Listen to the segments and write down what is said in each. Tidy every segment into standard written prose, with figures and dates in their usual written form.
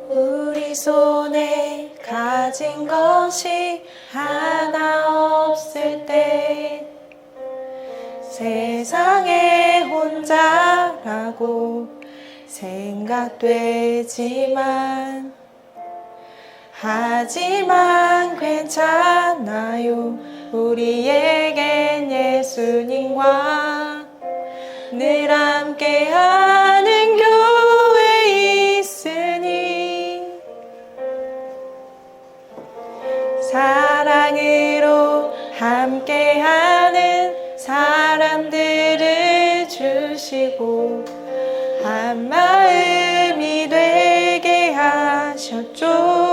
우리 손에 가진 것이 하나 없을 때 세상에 혼자라고 생각되지만 하지만 괜찮아요. 우리에겐 예수님과 늘 함께하는 교회 있으니 사랑으로 함께하는 사람들을 주시고 한 마음이 되게 하셨죠.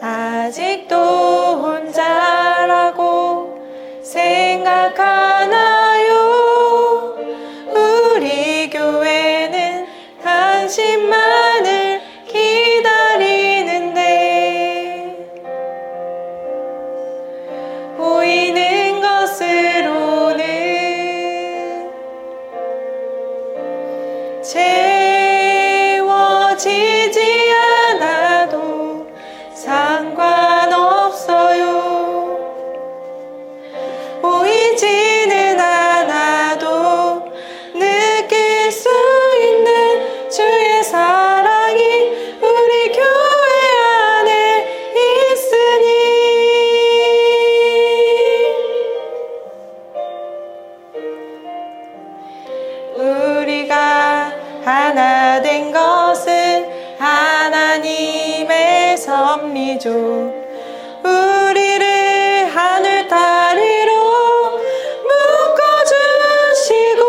아직도 혼자라고 생각하나요? 우리 교회는 당신만을 기다리는데 보이는 것으로는 채워지지 않아도 상관없어요. 보이지는 않아도 느낄 수 있는 주의 사랑이 우리 교회 안에 있으니 우리가 하나 된 것은 하나님의 섭리죠. 우리를 하늘 다리로 묶어주시고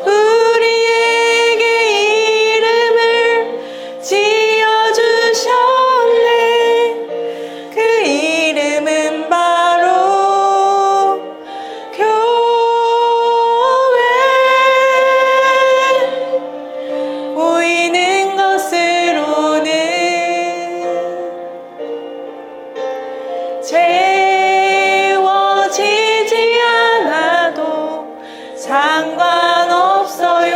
우리에게 이름을 지어주셨네. 그 이름은 바로 교회. 보이는 것으로는 채워지지 않아도 상관없어요.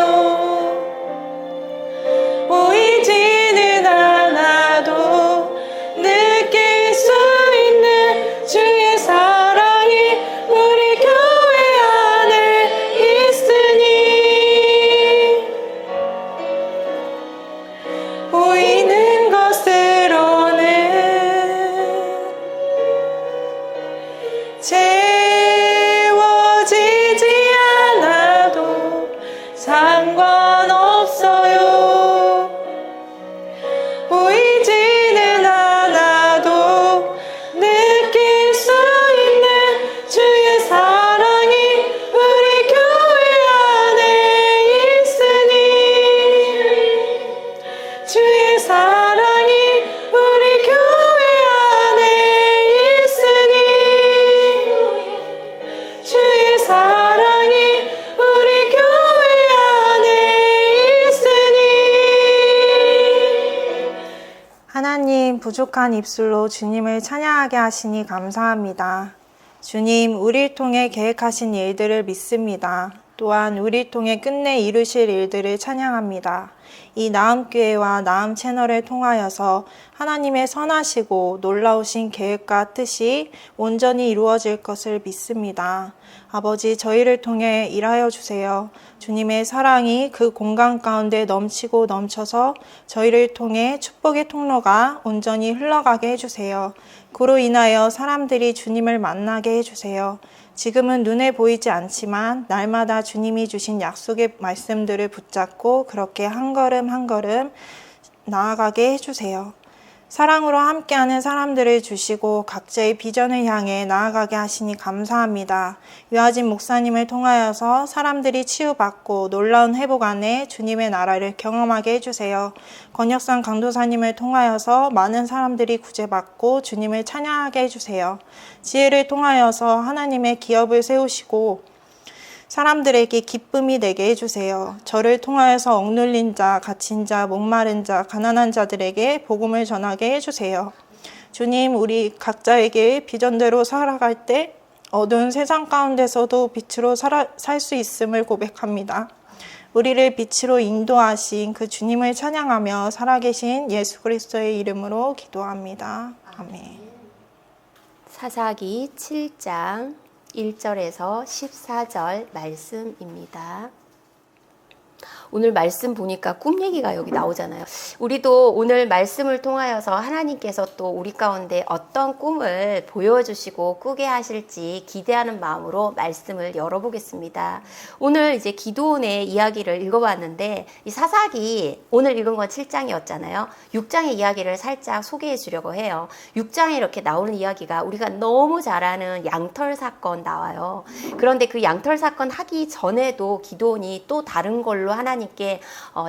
보이지는 않아도 느낄 수 있는 주의 사랑이 우리 교회 안에 있으니 보이는 것으로는 채워지지 않아도 상관없어요. 보이지는 않아도 느낄 수 있는 주의 사랑이 우리 교회 안에 있으니 주의 사랑이 우리 교회 안에 있으니 주의 사랑이 우리 교회 안에 있으니. 하나님, 부족한 입술로 주님을 찬양하게 하시니 감사합니다. 주님, 우리를 통해 계획하신 일들을 믿습니다. 또한 우리를 통해 끝내 이루실 일들을 찬양합니다. 이 나음교회와 나음 채널을 통하여서 하나님의 선하시고 놀라우신 계획과 뜻이 온전히 이루어질 것을 믿습니다. 아버지, 저희를 통해 일하여 주세요. 주님의 사랑이 그 공간 가운데 넘치고 넘쳐서 저희를 통해 축복의 통로가 온전히 흘러가게 해주세요. 그로 인하여 사람들이 주님을 만나게 해주세요. 지금은 눈에 보이지 않지만 날마다 주님이 주신 약속의 말씀들을 붙잡고 그렇게 한 걸음 한 걸음 나아가게 해주세요. 사랑으로 함께하는 사람들을 주시고 각자의 비전을 향해 나아가게 하시니 감사합니다. 유아진 목사님을 통하여서 사람들이 치유받고 놀라운 회복 안에 주님의 나라를 경험하게 해주세요. 권혁산 강도사님을 통하여서 많은 사람들이 구제받고 주님을 찬양하게 해주세요. 지혜를 통하여서 하나님의 기업을 세우시고 사람들에게 기쁨이 되게 해주세요. 저를 통하여서 억눌린 자, 갇힌 자, 목마른 자, 가난한 자들에게 복음을 전하게 해주세요. 주님, 우리 각자에게 비전대로 살아갈 때 어두운 세상 가운데서도 빛으로 살 수 있음을 고백합니다. 우리를 빛으로 인도하신 그 주님을 찬양하며 살아계신 예수 그리스도의 이름으로 기도합니다. 아멘. 사사기 7장 1절에서 14절 말씀입니다. 오늘 말씀 보니까 꿈 얘기가 여기 나오잖아요. 우리도 오늘 말씀을 통하여서 하나님께서 또 우리 가운데 어떤 꿈을 보여주시고 꾸게 하실지 기대하는 마음으로 말씀을 열어보겠습니다. 오늘 이제 기드온의 이야기를 읽어봤는데 이 사사기 오늘 읽은 건 7장이었잖아요. 6장의 이야기를 살짝 소개해 주려고 해요. 6장에 이렇게 나오는 이야기가 우리가 너무 잘 아는 양털 사건 나와요. 그런데 그 양털 사건 하기 전에도 기드온이 또 다른 걸로 하나님께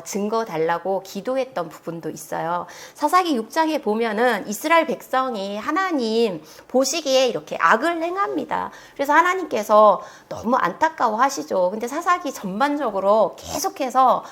증거 달라고 기도했던 부분도 있어요. 사사기 6장에 보면은 이스라엘 백성이 하나님 보시기에 이렇게 악을 행합니다. 그래서 하나님께서 너무 안타까워 하시죠. 근데 사사기 전반적으로 계속해서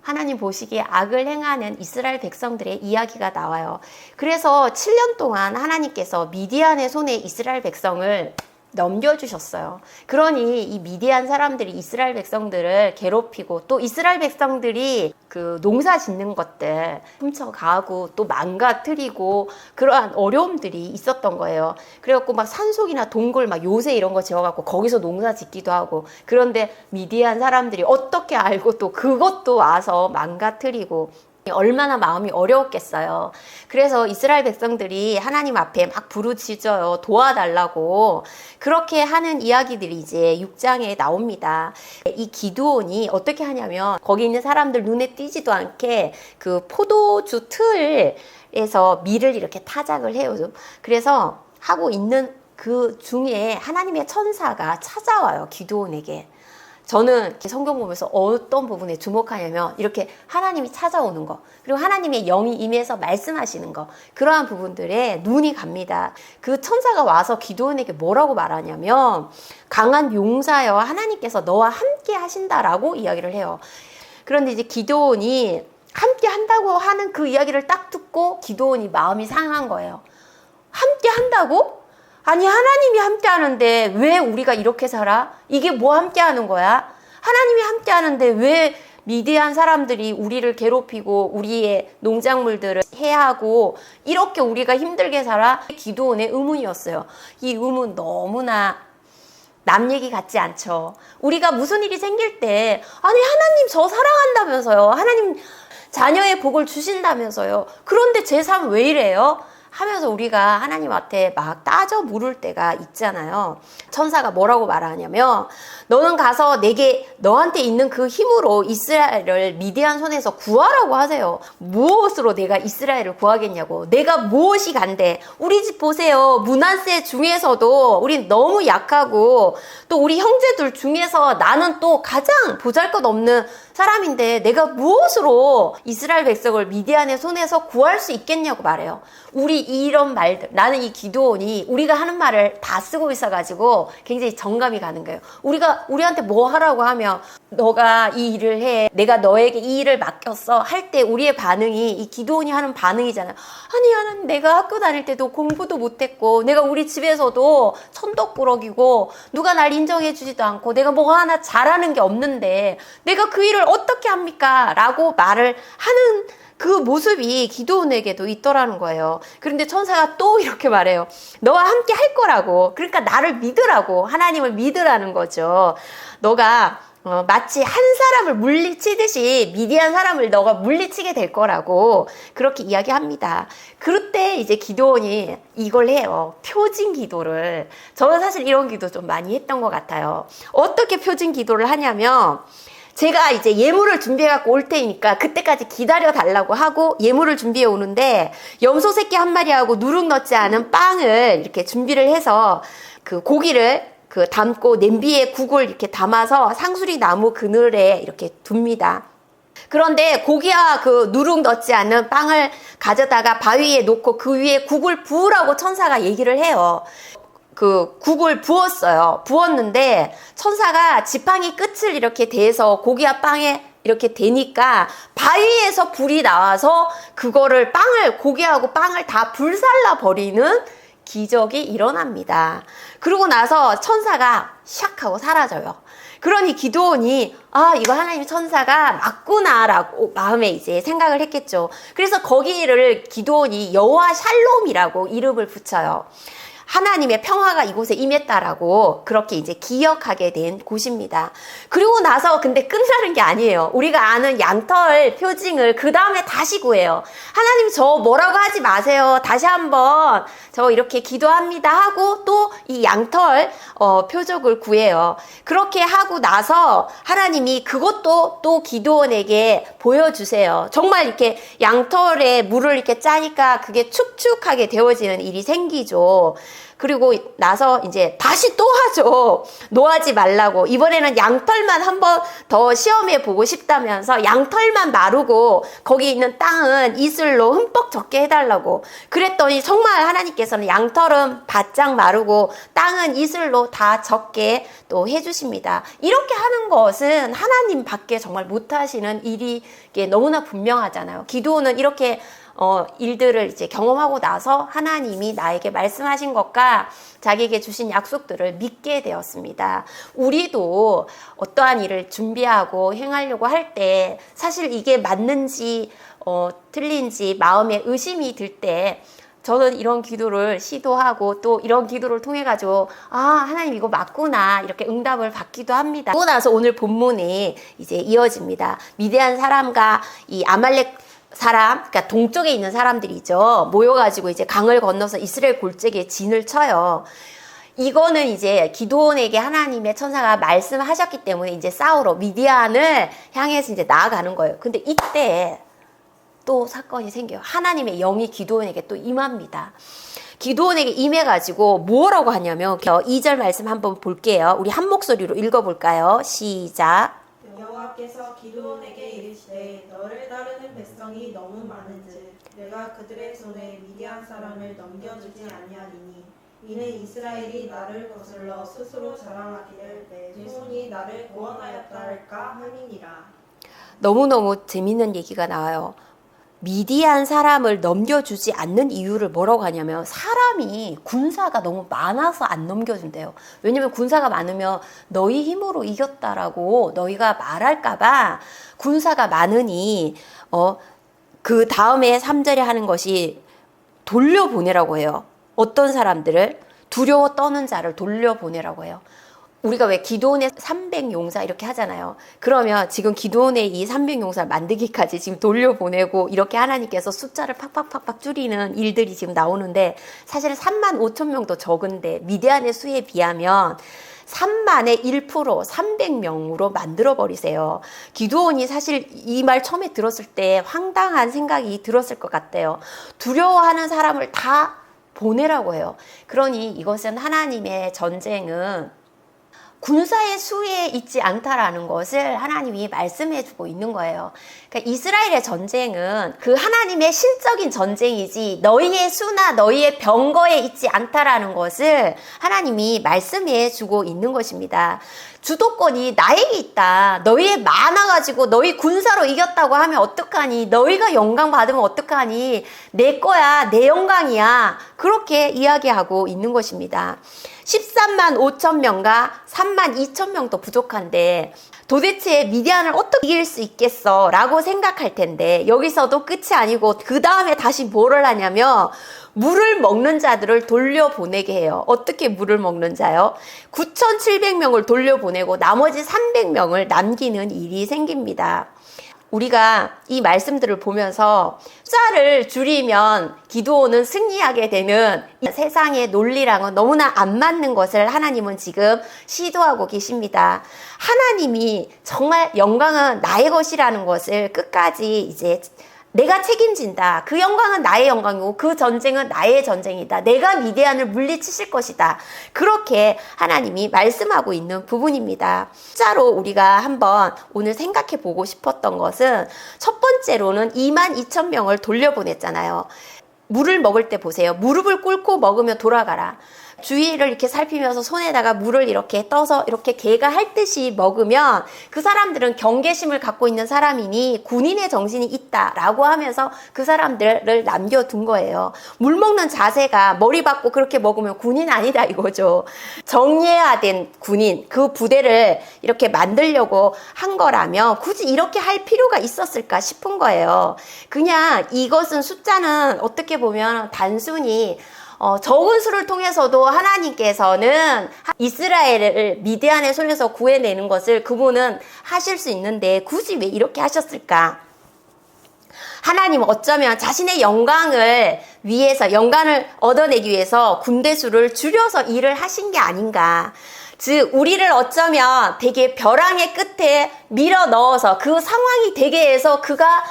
하나님 보시기에 악을 행하는 이스라엘 백성들의 이야기가 나와요. 그래서 7년 동안 하나님께서 미디안의 손에 이스라엘 백성을 넘겨주셨어요. 그러니 이 미디안 사람들이 이스라엘 백성들을 괴롭히고 또 이스라엘 백성들이 그 농사 짓는 것들 훔쳐가고 또 망가뜨리고 그러한 어려움들이 있었던 거예요. 그래갖고 막 산속이나 동굴 막 요새 이런 거 지어갖고 거기서 농사 짓기도 하고 그런데 미디안 사람들이 어떻게 알고 또 그것도 와서 망가뜨리고 얼마나 마음이 어려웠겠어요. 그래서 이스라엘 백성들이 하나님 앞에 막 부르짖어요. 도와달라고. 그렇게 하는 이야기들이 이제 6장에 나옵니다. 이 기드온이 어떻게 하냐면 거기 있는 사람들 눈에 띄지도 않게 그 포도주 틀에서 밀을 이렇게 타작을 해요. 그래서 하고 있는 그 중에 하나님의 천사가 찾아와요. 기드온에게. 저는 성경 보면서 어떤 부분에 주목하냐면 이렇게 하나님이 찾아오는 거 그리고 하나님의 영이 임해서 말씀하시는 거 그러한 부분들에 눈이 갑니다. 그 천사가 와서 기드온에게 뭐라고 말하냐면 강한 용사여 하나님께서 너와 함께 하신다라고 이야기를 해요. 그런데 이제 기드온이 함께 한다고 하는 그 이야기를 딱 듣고 기드온이 마음이 상한 거예요. 함께 한다고? 아니 하나님이 함께 하는데 왜 우리가 이렇게 살아? 이게 뭐 함께 하는 거야? 하나님이 함께 하는데 왜 미디안 사람들이 우리를 괴롭히고 우리의 농작물들을 해하고 이렇게 우리가 힘들게 살아? 기드온의 의문이었어요. 이 의문 너무나 남 얘기 같지 않죠. 우리가 무슨 일이 생길 때 아니 하나님 저 사랑한다면서요. 하나님 자녀의 복을 주신다면서요. 그런데 제 삶 왜 이래요? 하면서 우리가 하나님 앞에 막 따져 물을 때가 있잖아요. 천사가 뭐라고 말하냐면 너는 가서 내게 너한테 있는 그 힘으로 이스라엘을 미디안 손에서 구하라고 하세요. 무엇으로 내가 이스라엘을 구하겠냐고. 내가 무엇이 간대. 우리 집 보세요. 므낫세 중에서도 우린 너무 약하고 또 우리 형제들 중에서 나는 또 가장 보잘것없는 사람인데 내가 무엇으로 이스라엘 백성을 미디안의 손에서 구할 수 있겠냐고 말해요. 우리 이런 말들, 나는 이 기드온이 우리가 하는 말을 다 쓰고 있어가지고 굉장히 정감이 가는 거예요. 우리한테 뭐 하라고 하면 너가 이 일을 해. 내가 너에게 이 일을 맡겼어. 할 때 우리의 반응이 이 기드온이 하는 반응이잖아요. 아니 하나님 내가 학교 다닐 때도 공부도 못했고 내가 우리 집에서도 천덕꾸러기고 누가 날 인정해 주지도 않고 내가 뭐 하나 잘하는 게 없는데 내가 그 일을 어떻게 합니까? 라고 말을 하는 그 모습이 기드온에게도 있더라는 거예요. 그런데 천사가 또 이렇게 말해요. 너와 함께 할 거라고. 그러니까 나를 믿으라고. 하나님을 믿으라는 거죠. 너가 마치 한 사람을 물리치듯이 미디안 사람을 너가 물리치게 될 거라고 그렇게 이야기합니다. 그럴 때 이제 기드온이 이걸 해요. 표징 기도를. 저는 사실 이런 기도 좀 많이 했던 것 같아요. 어떻게 표징 기도를 하냐면 제가 이제 예물을 준비해 갖고 올 테니까 그때까지 기다려 달라고 하고 예물을 준비해 오는데 염소 새끼 한 마리하고 누룩 넣지 않은 빵을 이렇게 준비를 해서 그 고기를 담고 냄비에 국을 이렇게 담아서 상수리 나무 그늘에 이렇게 둡니다. 그런데 고기와 그 누룩 넣지 않은 빵을 가져다가 바위에 놓고 그 위에 국을 부으라고 천사가 얘기를 해요. 그 국을 부었어요. 부었는데 천사가 지팡이 끝을 이렇게 대서 고기와 빵에 이렇게 대니까 바위에서 불이 나와서 그거를 고기하고 빵을 다 불살라 버리는 기적이 일어납니다. 그러고 나서 천사가 샥 하고 사라져요. 그러니 기드온이 이거 하나님의 천사가 맞구나라고 마음에 이제 생각을 했겠죠. 그래서 거기를 기드온이 여호와 샬롬이라고 이름을 붙여요. 하나님의 평화가 이곳에 임했다라고 그렇게 이제 기억하게 된 곳입니다. 그리고 나서 근데 끝나는 게 아니에요. 우리가 아는 양털 표징을 그 다음에 다시 구해요. 하나님 저 뭐라고 하지 마세요. 다시 한번 저 이렇게 기도합니다 하고 또 이 양털 표적을 구해요. 그렇게 하고 나서 하나님이 그것도 또 기드온에게 보여주세요. 정말 이렇게 양털에 물을 이렇게 짜니까 그게 축축하게 되어지는 일이 생기죠. 그리고 나서 이제 다시 또 하죠. 노하지 말라고. 이번에는 양털만 한번 더 시험해 보고 싶다면서 양털만 마르고 거기 있는 땅은 이슬로 흠뻑 젖게 해달라고. 그랬더니 정말 하나님께서는 양털은 바짝 마르고 땅은 이슬로 다 젖게 또 해주십니다. 이렇게 하는 것은 하나님 밖에 정말 못하시는 일이 너무나 분명하잖아요. 기드온은 이렇게 일들을 이제 경험하고 나서 하나님이 나에게 말씀하신 것과 자기에게 주신 약속들을 믿게 되었습니다. 우리도 어떠한 일을 준비하고 행하려고 할 때 사실 이게 맞는지 틀린지 마음에 의심이 들 때 저는 이런 기도를 시도하고 또 이런 기도를 통해 가지고 하나님 이거 맞구나 이렇게 응답을 받기도 합니다. 그러고 나서 오늘 본문이 이제 이어집니다. 미디안 사람과 이 아말렉 사람, 그러니까 동쪽에 있는 사람들이죠. 모여가지고 이제 강을 건너서 이스라엘 골짜기에 진을 쳐요. 이거는 이제 기드온에게 하나님의 천사가 말씀하셨기 때문에 이제 싸우러 미디안을 향해서 이제 나아가는 거예요. 근데 이때 또 사건이 생겨요. 하나님의 영이 기드온에게 또 임합니다. 기드온에게 임해가지고 뭐라고 하냐면 2절 말씀 한번 볼게요. 우리 한 목소리로 읽어볼까요? 시작. 여호와께서 기드온에게 이르시되 너를 따르는 백성이 너무 많은즉 내가 그들의 손에 미디안 사람을 넘겨주지 아니하리니 이는 이스라엘이 나를 거슬러 스스로 자랑하기를 내 손이 나를 구원하였다 할까 함이니라. 너무너무 재밌는 얘기가 나와요. 미디안 사람을 넘겨주지 않는 이유를 뭐라고 하냐면 사람이 군사가 너무 많아서 안 넘겨준대요. 왜냐면 군사가 많으면 너희 힘으로 이겼다라고 너희가 말할까봐 군사가 많으니 그 다음에 3절에 하는 것이 돌려보내라고 해요. 어떤 사람들을 두려워 떠는 자를 돌려보내라고 해요. 우리가 왜 기드온의 300용사 이렇게 하잖아요. 그러면 지금 기드온의 이 300용사를 만들기까지 지금 돌려보내고 이렇게 하나님께서 숫자를 팍팍팍팍 줄이는 일들이 지금 나오는데 사실은 35,000명도 적은데 미디안의 수에 비하면 3만의 1% 300명으로 만들어버리세요. 기드온이 사실 이 말 처음에 들었을 때 황당한 생각이 들었을 것 같아요. 두려워하는 사람을 다 보내라고 해요. 그러니 이것은 하나님의 전쟁은 군사의 수에 있지 않다라는 것을 하나님이 말씀해주고 있는 거예요. 그러니까 이스라엘의 전쟁은 그 하나님의 신적인 전쟁이지 너희의 수나 너희의 병거에 있지 않다라는 것을 하나님이 말씀해주고 있는 것입니다. 주도권이 나에게 있다. 너희 많아가지고 너희 군사로 이겼다고 하면 어떡하니? 너희가 영광 받으면 어떡하니? 내 거야. 내 영광이야. 그렇게 이야기하고 있는 것입니다. 13만 5천 명과 3만 2천 명도 부족한데 도대체 미디안을 어떻게 이길 수 있겠어? 라고 생각할 텐데 여기서도 끝이 아니고 그 다음에 다시 뭐를 하냐면 물을 먹는 자들을 돌려보내게 해요. 어떻게 물을 먹는 자요? 9,700명을 돌려보내고 나머지 300명을 남기는 일이 생깁니다. 우리가 이 말씀들을 보면서 숫자를 줄이면 기드온은 승리하게 되는 이 세상의 논리랑은 너무나 안 맞는 것을 하나님은 지금 시도하고 계십니다. 하나님이 정말 영광은 나의 것이라는 것을 끝까지 이제 내가 책임진다. 그 영광은 나의 영광이고 그 전쟁은 나의 전쟁이다. 내가 미디안을 물리치실 것이다. 그렇게 하나님이 말씀하고 있는 부분입니다. 숫자로 우리가 한번 오늘 생각해 보고 싶었던 것은 첫 번째로는 22,000명을 돌려보냈잖아요. 물을 먹을 때 보세요. 무릎을 꿇고 먹으면 돌아가라. 주위를 이렇게 살피면서 손에다가 물을 이렇게 떠서 이렇게 개가 할 듯이 먹으면 그 사람들은 경계심을 갖고 있는 사람이니 군인의 정신이 있다라고 하면서 그 사람들을 남겨둔 거예요. 물 먹는 자세가 머리 받고 그렇게 먹으면 군인 아니다 이거죠. 정예화된 군인, 그 부대를 이렇게 만들려고 한 거라면 굳이 이렇게 할 필요가 있었을까 싶은 거예요. 그냥 이것은 숫자는 어떻게 보면 단순히 적은 수를 통해서도 하나님께서는 이스라엘을 미디안의 손에서 구해내는 것을 그분은 하실 수 있는데 굳이 왜 이렇게 하셨을까? 하나님은 어쩌면 자신의 영광을 위해서, 영광을 얻어내기 위해서 군대 수를 줄여서 일을 하신 게 아닌가. 즉 우리를 어쩌면 되게 벼랑의 끝에 밀어 넣어서 그 상황이 되게 해서 그가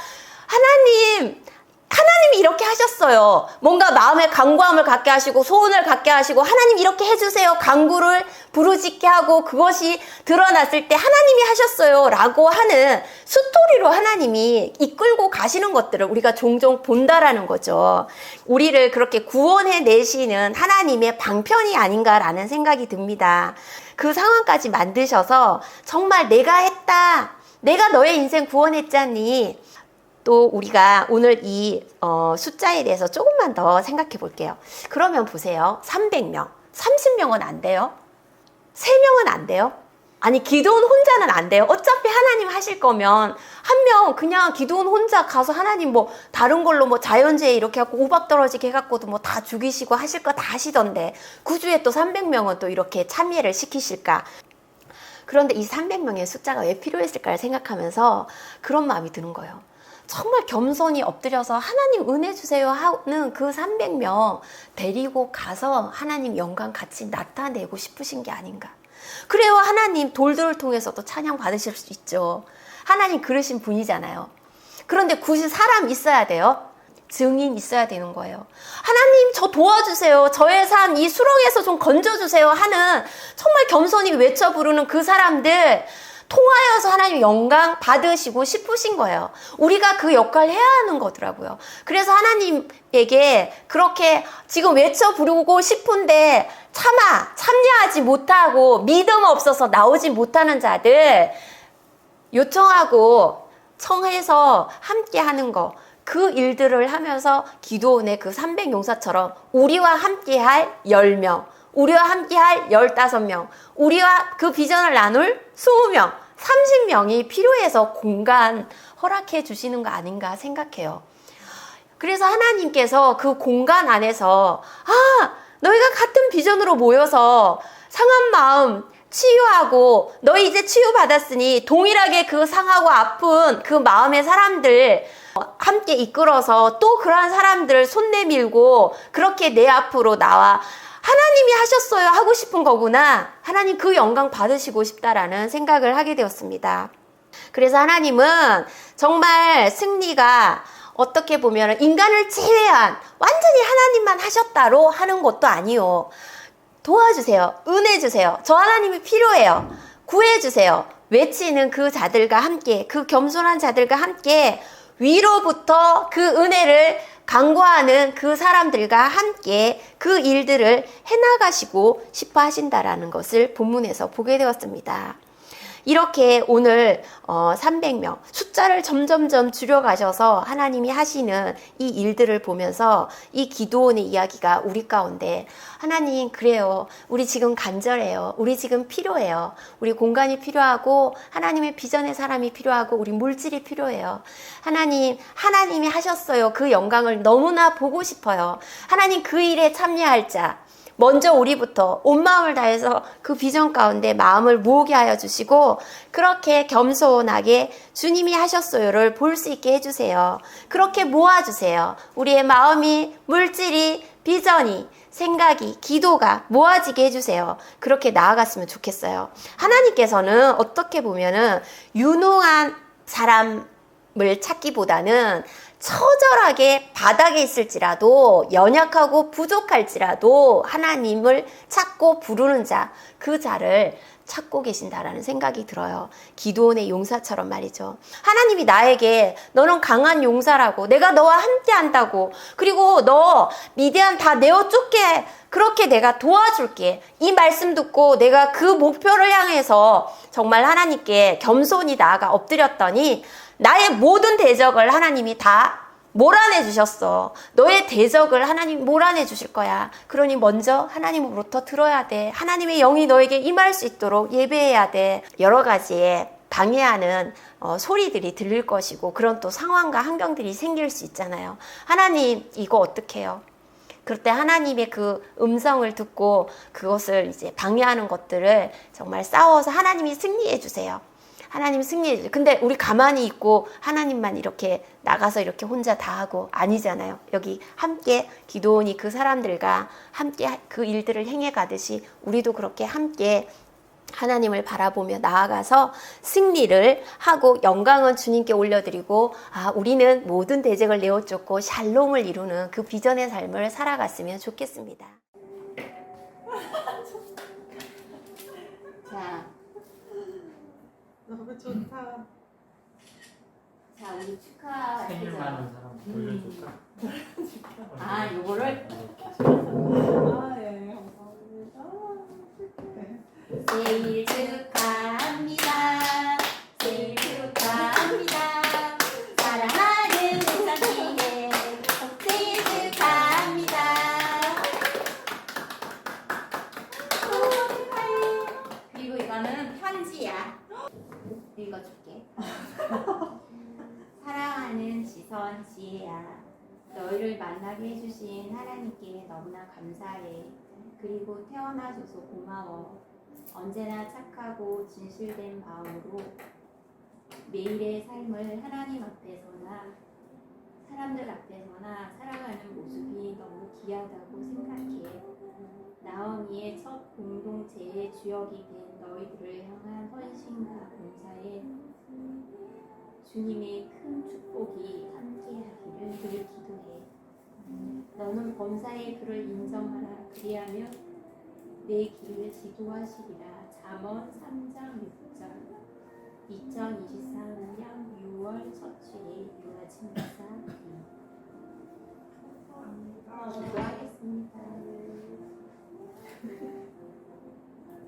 하나님이 이렇게 하셨어요. 뭔가 마음의 간구함을 갖게 하시고 소원을 갖게 하시고 하나님 이렇게 해주세요. 간구를 부르짖게 하고 그것이 드러났을 때 하나님이 하셨어요 라고 하는 스토리로 하나님이 이끌고 가시는 것들을 우리가 종종 본다라는 거죠. 우리를 그렇게 구원해 내시는 하나님의 방편이 아닌가라는 생각이 듭니다. 그 상황까지 만드셔서 정말 내가 했다. 내가 너의 인생 구원했잖니. 또 우리가 오늘 이 숫자에 대해서 조금만 더 생각해 볼게요. 그러면 보세요. 300명, 30명은 안 돼요? 3명은 안 돼요? 아니 기드온 혼자는 안 돼요? 어차피 하나님 하실 거면 한 명 그냥 기드온 혼자 가서 하나님 뭐 다른 걸로 뭐 자연재해 이렇게 하고 우박 떨어지게 해갖고도 뭐 다 죽이시고 하실 거 다 하시던데 구주에 또 300명은 또 이렇게 참여를 시키실까? 그런데 이 300명의 숫자가 왜 필요했을까를 생각하면서 그런 마음이 드는 거예요. 정말 겸손히 엎드려서 하나님 은혜 주세요 하는 그 300명 데리고 가서 하나님 영광 같이 나타내고 싶으신 게 아닌가. 그래요. 하나님 돌들을 통해서도 찬양 받으실 수 있죠. 하나님 그러신 분이잖아요. 그런데 굳이 사람 있어야 돼요. 증인 있어야 되는 거예요. 하나님 저 도와주세요. 저의 삶 이 수렁에서 좀 건져주세요 하는 정말 겸손히 외쳐 부르는 그 사람들 통하여서 하나님 영광 받으시고 싶으신 거예요. 우리가 그 역할을 해야 하는 거더라고요. 그래서 하나님에게 그렇게 지금 외쳐 부르고 싶은데 참여하지 못하고 믿음 없어서 나오지 못하는 자들 요청하고 청해서 함께 하는 거, 그 일들을 하면서 기도원의 그 300용사처럼 우리와 함께 할 10명, 우리와 함께 할 15명, 우리와 그 비전을 나눌 20명, 30명이 필요해서 공간 허락해 주시는 거 아닌가 생각해요. 그래서 하나님께서 그 공간 안에서 너희가 같은 비전으로 모여서 상한 마음 치유하고 너희 이제 치유받았으니 동일하게 그 상하고 아픈 그 마음의 사람들 함께 이끌어서 또 그러한 사람들 손 내밀고 그렇게 내 앞으로 나와 하나님이 하셨어요 하고 싶은 거구나. 하나님 그 영광 받으시고 싶다라는 생각을 하게 되었습니다. 그래서 하나님은 정말 승리가 어떻게 보면 인간을 제외한 완전히 하나님만 하셨다로 하는 것도 아니요. 도와주세요. 은혜 주세요. 저 하나님이 필요해요. 구해주세요. 외치는 그 자들과 함께, 그 겸손한 자들과 함께 위로부터 그 은혜를 간구하는 그 사람들과 함께 그 일들을 해나가시고 싶어 하신다라는 것을 본문에서 보게 되었습니다. 이렇게 오늘 300명 숫자를 점점점 줄여가셔서 하나님이 하시는 이 일들을 보면서 이 기도원의 이야기가 우리 가운데 하나님 그래요. 우리 지금 간절해요. 우리 지금 필요해요. 우리 공간이 필요하고 하나님의 비전의 사람이 필요하고 우리 물질이 필요해요. 하나님이 하셨어요. 그 영광을 너무나 보고 싶어요. 하나님 그 일에 참여할 자 먼저 우리부터 온 마음을 다해서 그 비전 가운데 마음을 모으게 하여 주시고 그렇게 겸손하게 주님이 하셨어요를 볼 수 있게 해주세요. 그렇게 모아주세요. 우리의 마음이, 물질이, 비전이, 생각이, 기도가 모아지게 해주세요. 그렇게 나아갔으면 좋겠어요. 하나님께서는 어떻게 보면은 유능한 사람을 찾기보다는 처절하게 바닥에 있을지라도 연약하고 부족할지라도 하나님을 찾고 부르는 자, 그 자를 찾고 계신다라는 생각이 들어요. 기드온의 용사처럼 말이죠. 하나님이 나에게 너는 강한 용사라고, 내가 너와 함께 한다고, 그리고 너 미디안 다 내어 쫓게, 그렇게 내가 도와줄게. 이 말씀 듣고 내가 그 목표를 향해서 정말 하나님께 겸손히 나아가 엎드렸더니 나의 모든 대적을 하나님이 다 몰아내 주셨어. 너의 대적을 하나님이 몰아내 주실 거야. 그러니 먼저 하나님으로부터 들어야 돼. 하나님의 영이 너에게 임할 수 있도록 예배해야 돼. 여러 가지의 방해하는 소리들이 들릴 것이고, 그런 또 상황과 환경들이 생길 수 있잖아요. 하나님, 이거 어떡해요? 그럴 때 하나님의 그 음성을 듣고 그것을 이제 방해하는 것들을 정말 싸워서 하나님이 승리해 주세요. 하나님 승리해 주세요. 근데 우리 가만히 있고 하나님만 이렇게 나가서 이렇게 혼자 다 하고 아니잖아요. 여기 함께 기드온이 그 사람들과 함께 그 일들을 행해 가듯이 우리도 그렇게 함께 하나님을 바라보며 나아가서 승리를 하고 영광은 주님께 올려드리고, 우리는 모든 대적을 내어쫓고 샬롬을 이루는 그 비전의 삶을 살아갔으면 좋겠습니다. 자, 너무 좋다. 자, 우리 축하. 생일 많은 사람 돌려줄까? 요거를 예, 감사합니다. 생일 축하합니다. 생일 축하합니다. 사랑하는 우상이의 생일 축하합니다. 그리고 이거는 편지야. 읽어줄게. 사랑하는 지선, 지혜야. 너희를 만나게 해주신 하나님께 너무나 감사해. 그리고 태어나줘서 고마워. 언제나 착하고 진실된 마음으로 매일의 삶을 하나님 앞에서나 사람들 앞에서나 살아가는 모습이 너무 귀하다고 생각해. 나은이의 첫 공동체의 주역이 된 너희들을 향한 헌신과 봉사에 주님의 큰 축복이 함께하기를 늘 기도해. 너는 범사의 그를 인정하라. 그리하면 내 길을 지도하시리라. 잠언 3장 6절. 2024년 6월 첫 주에 유아진사 기도하겠습니다.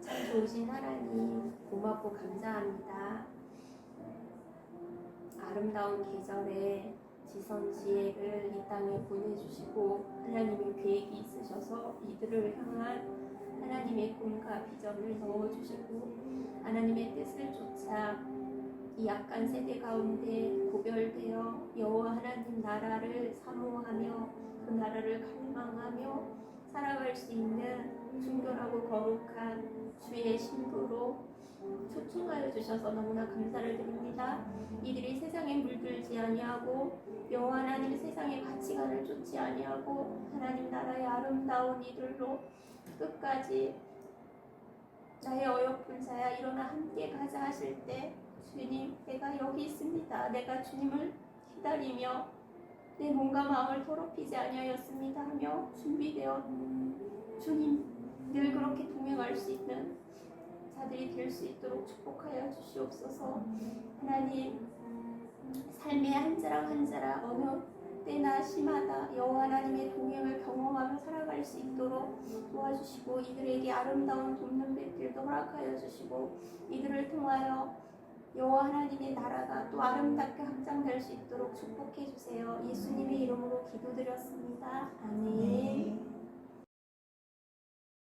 참 좋으신 하나님, 고맙고 감사합니다. 아름다운 계절에 지선 지혜를 이 땅에 보내주시고 하나님의 계획이 있으셔서 이들을 향한 하나님의 꿈과 비전을 넣어주시고 하나님의 뜻을 쫓아 이 약한 세대 가운데 구별되어 여호와 하나님 나라를 사모하며 그 나라를 갈망하며 살아갈 수 있는 순결하고 거룩한 주의 신부로 초청하여 주셔서 너무나 감사를 드립니다. 이들이 세상에 물들지 아니하고 여호와 하나님 세상의 가치관을 쫓지 아니하고 하나님 나라의 아름다운 이들로 끝까지 나의 어여쁜 자야 일어나 함께 가자 하실 때 주님, 내가 여기 있습니다. 내가 주님을 기다리며 내 몸과 마음을 더럽히지 아니하였습니다 하며 준비되어 주님 늘 그렇게 동행할 수 있는 자들이 될 수 있도록 축복하여 주시옵소서. 하나님, 삶의 한 자락 한 자락 어느 때나 심하다 여호와 하나님의 동행을 경험하며 살아갈 수 있도록 도와주시고 이들에게 아름다운 돕는 배길도 허락하여 주시고 이들을 통하여 여호와 하나님의 나라가 또 아름답게 확장될 수 있도록 축복해 주세요. 예수님의 이름으로 기도드렸습니다. 아멘.